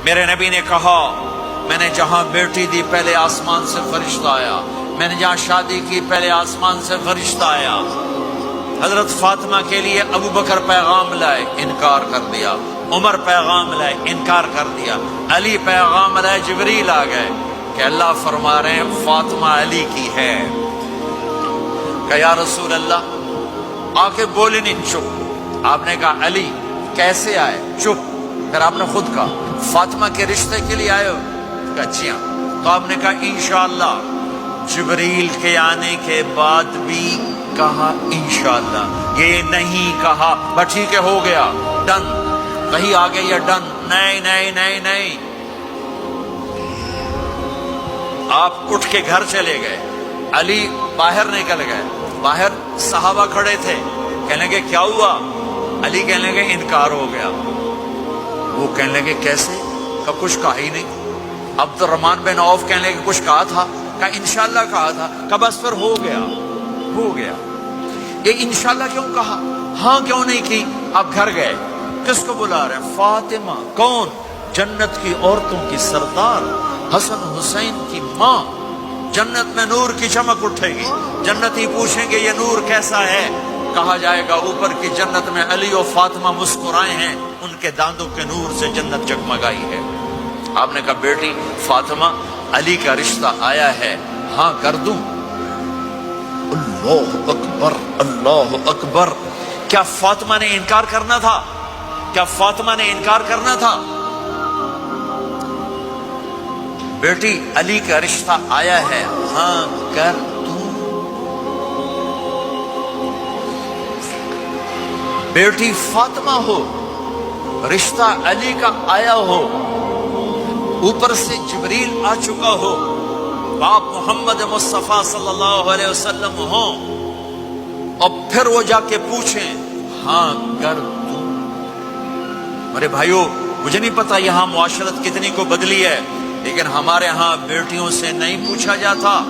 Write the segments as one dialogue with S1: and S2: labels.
S1: میرے نبی نے کہا میں نے جہاں بیٹی دی پہلے آسمان سے فرشتہ آیا، میں نے جہاں شادی کی پہلے آسمان سے فرشتہ آیا۔ حضرت فاطمہ کے لیے ابو بکر پیغام لائے، انکار کر دیا، عمر پیغام لائے، انکار کر دیا، علی پیغام لائے، جبریل آ گئے کہ اللہ فرما رہے ہیں فاطمہ علی کی ہے۔ کہ یا رسول اللہ آ کے بولے نہیں، چپ۔ آپ نے کہا علی کیسے آئے؟ چپ۔ پھر آپ نے خود کہا فاطمہ کے رشتے کے لیے آئے ہو؟ کہا جی ہاں۔ تو آپ نے کہا انشاءاللہ۔ جبریل کے آنے کے بعد بھی کہا انشاءاللہ، یہ نہیں کہا بس ٹھیک ہے ہو گیا ڈن، کہیں آگے یہ ڈن، نہیں نہیں نہیں نہیں۔ آپ اٹھ کے گھر چلے گئے، علی باہر نکل گئے، باہر صحابہ کھڑے تھے، کہنے لگے کیا ہوا؟ علی کہنے لگے انکار ہو گیا۔ وہ کہنے لگے کیسے؟ کہ کچھ کہا ہی نہیں۔ عبد الرحمن بن عوف کہنے لگے کچھ کہا تھا؟ کہ انشاءاللہ کہا تھا۔ کہ بس پھر ہو گیا ہو گیا۔ یہ انشاءاللہ کیوں کہا؟ ہاں کیوں نہیں کی؟ آپ گھر گئے، کس کو بلا رہے ہیں؟ فاطمہ۔ کون؟ جنت کی عورتوں کی سردار، حسن حسین کی ماں۔ جنت میں نور کی چمک اٹھے گی، جنتی پوچھیں گے یہ نور کیسا ہے؟ کہا جائے گا اوپر کی جنت میں علی و فاطمہ مسکرائے ہیں، ان کے دانتوں کے نور سے جنت جگمگائی ہے۔ آپ نے کہا بیٹی فاطمہ علی کا رشتہ آیا ہے، ہاں کر دوں؟ اللہ اکبر اللہ اکبر۔ کیا فاطمہ نے انکار کرنا تھا؟ کیا فاطمہ نے انکار کرنا تھا؟ بیٹی علی کا رشتہ آیا ہے، ہاں کر دوں؟ بیٹی فاطمہ ہو، رشتہ علی کا آیا ہو، اوپر سے جبریل آ چکا ہو، باپ محمد مصطفیٰ صلی اللہ علیہ وسلم ہو، اور پھر وہ جا کے پوچھیں ہاں کر دوں؟ میرے بھائیو مجھے نہیں پتا یہاں معاشرت کتنی کو بدلی ہے، لیکن ہمارے ہاں بیٹیوں سے نہیں پوچھا جاتا،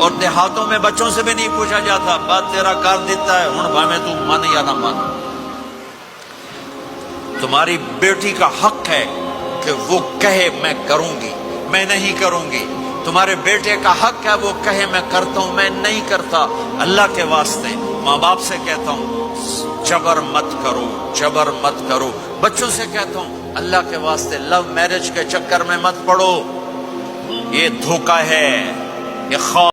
S1: اور دیہاتوں میں بچوں سے بھی نہیں پوچھا جاتا، بات تیرا کر دیتا ہے ہن بھاویں تو من یا نہ من۔ تمہاری بیٹی کا حق ہے کہ وہ کہے میں کروں گی، میں نہیں کروں گی۔ تمہارے بیٹے کا حق ہے وہ کہے میں کرتا ہوں، میں نہیں کرتا۔ اللہ کے واسطے ماں باپ سے کہتا ہوں جبر مت کرو، جبر مت کرو۔ بچوں سے کہتا ہوں اللہ کے واسطے لو میرج کے چکر میں مت پڑو، یہ دھوکہ ہے، یہ خواب